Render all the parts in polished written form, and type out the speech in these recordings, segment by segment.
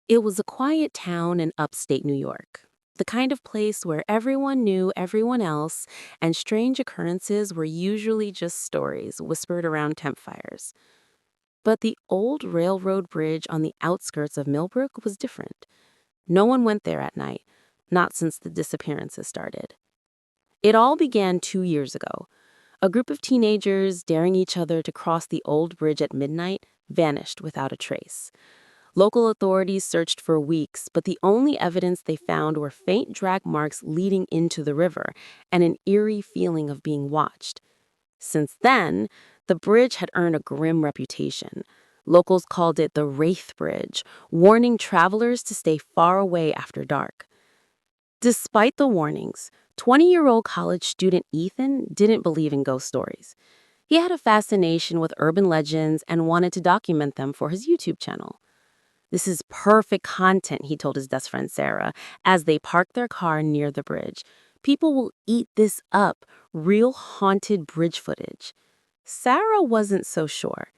It was a quiet town in upstate New York, the kind of place where everyone knew everyone else, and strange occurrences were usually just stories whispered around campfires. But the old railroad bridge on the outskirts of Millbrook was different. No one went there at night, not since the disappearances started. It all began 2 years ago. A group of teenagers, daring each other to cross the old bridge at midnight, vanished without a trace. Local authorities searched for weeks, but the only evidence they found were faint drag marks leading into the river and an eerie feeling of being watched. Since then, the bridge had earned a grim reputation. Locals called it the Wraith Bridge, warning travelers to stay far away after dark. Despite the warnings, 20-year-old college student Ethan didn't believe in ghost stories. He had a fascination with urban legends and wanted to document them for his YouTube channel. "This is perfect content," he told his best friend Sarah as they parked their car near the bridge. "People will eat this up, real haunted bridge footage." Sarah wasn't so sure.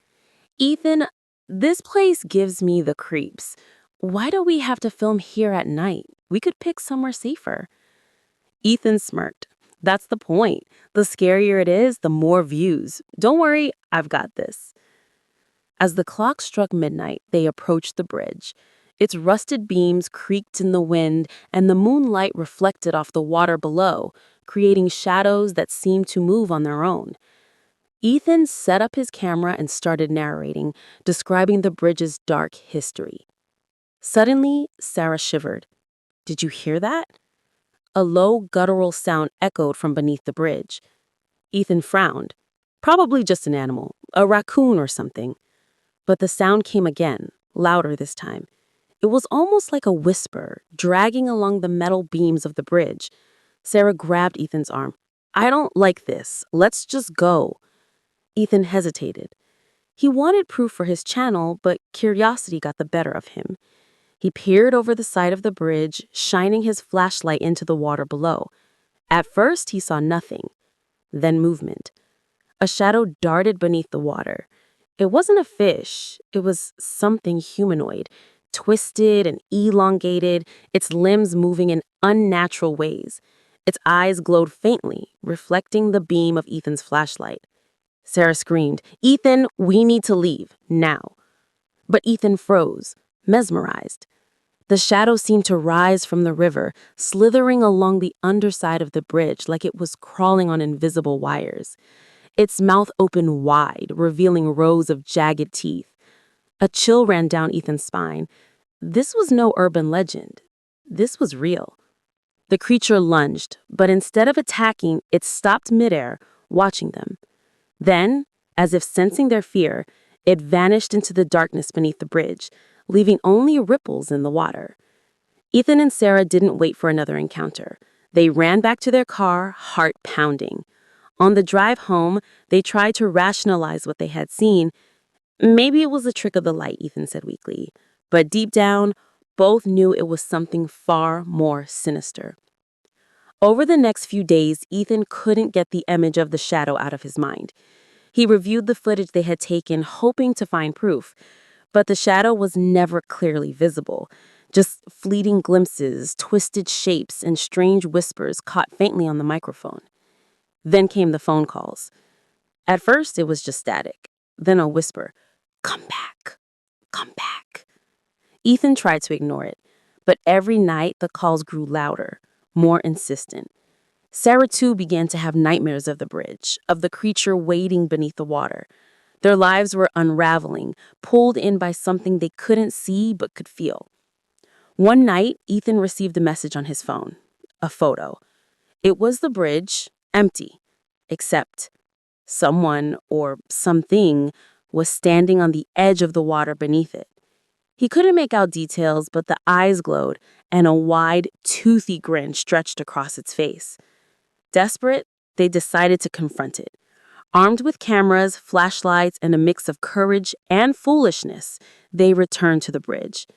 "Ethan, this place gives me the creeps. Why do we have to film here at night? We could pick somewhere safer." Ethan smirked. "That's the point. The scarier it is, the more views. Don't worry, I've got this." As the clock struck midnight, they approached the bridge. Its rusted beams creaked in the wind, and the moonlight reflected off the water below, creating shadows that seemed to move on their own. Ethan set up his camera and started narrating, describing the bridge's dark history. Suddenly, Sarah shivered. "Did you hear that?" A low, guttural sound echoed from beneath the bridge. Ethan frowned. "Probably just an animal, a raccoon or something." But the sound came again, louder this time. It was almost like a whisper, dragging along the metal beams of the bridge. Sarah grabbed Ethan's arm. "I don't like this. Let's just go." Ethan hesitated. He wanted proof for his channel, but curiosity got the better of him. He peered over the side of the bridge, shining his flashlight into the water below. At first, he saw nothing. Then movement. A shadow darted beneath the water. It wasn't a fish. It was something humanoid, twisted and elongated, its limbs moving in unnatural ways. Its eyes glowed faintly, reflecting the beam of Ethan's flashlight. Sarah screamed, "Ethan, we need to leave, now." But Ethan froze, mesmerized. The shadow seemed to rise from the river, slithering along the underside of the bridge like it was crawling on invisible wires. Its mouth opened wide, revealing rows of jagged teeth. A chill ran down Ethan's spine. This was no urban legend. This was real. The creature lunged, but instead of attacking, it stopped midair, watching them. Then, as if sensing their fear, it vanished into the darkness beneath the bridge, leaving only ripples in the water. Ethan and Sarah didn't wait for another encounter. They ran back to their car, heart pounding. On the drive home, they tried to rationalize what they had seen. "Maybe it was a trick of the light," Ethan said weakly. But deep down, both knew it was something far more sinister. Over the next few days, Ethan couldn't get the image of the shadow out of his mind. He reviewed the footage they had taken, hoping to find proof. But the shadow was never clearly visible. Just fleeting glimpses, twisted shapes, and strange whispers caught faintly on the microphone. Then came the phone calls. At first, it was just static. Then a whisper, "Come back, come back." Ethan tried to ignore it, but every night the calls grew louder, more insistent. Sarah, too, began to have nightmares of the bridge, of the creature waiting beneath the water. Their lives were unraveling, pulled in by something they couldn't see but could feel. One night, Ethan received a message on his phone, a photo. It was the bridge, empty, except someone or something was standing on the edge of the water beneath it. He couldn't make out details, but the eyes glowed, and a wide, toothy grin stretched across its face. Desperate, they decided to confront it. Armed with cameras, flashlights, and a mix of courage and foolishness, they returned to the bridge.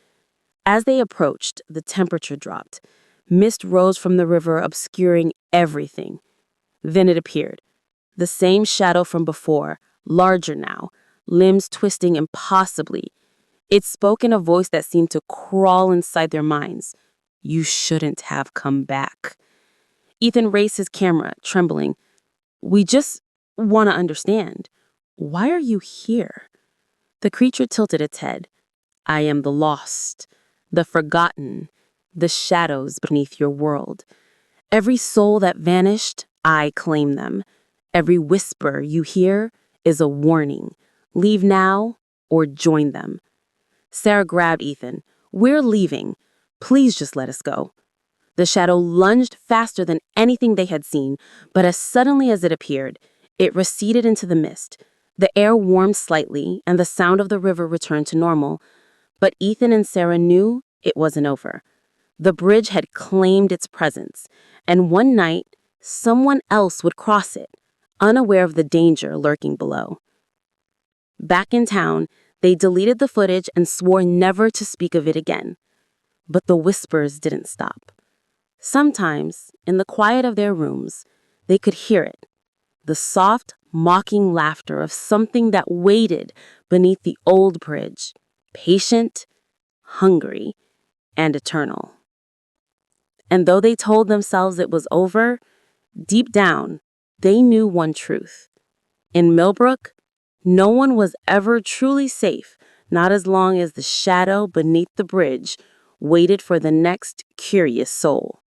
As they approached, the temperature dropped. Mist rose from the river, obscuring everything. Then it appeared. The same shadow from before, larger now, limbs twisting impossibly. It spoke in a voice that seemed to crawl inside their minds. "You shouldn't have come back." Ethan raised his camera, trembling. "We just want to understand. Why are you here?" The creature tilted its head. "I am the lost, the forgotten, the shadows beneath your world. Every soul that vanished, I claim them. Every whisper you hear is a warning. Leave now or join them." Sarah grabbed Ethan. "We're leaving. Please just let us go." The shadow lunged faster than anything they had seen, but as suddenly as it appeared, it receded into the mist. The air warmed slightly, and the sound of the river returned to normal. But Ethan and Sarah knew it wasn't over. The bridge had claimed its presence, and one night, someone else would cross it, unaware of the danger lurking below. Back in town, they deleted the footage and swore never to speak of it again. But the whispers didn't stop. Sometimes, in the quiet of their rooms, they could hear it, the soft, mocking laughter of something that waited beneath the old bridge, patient, hungry, and eternal. And though they told themselves it was over, deep down, they knew one truth. In Millbrook, no one was ever truly safe, not as long as the shadow beneath the bridge waited for the next curious soul.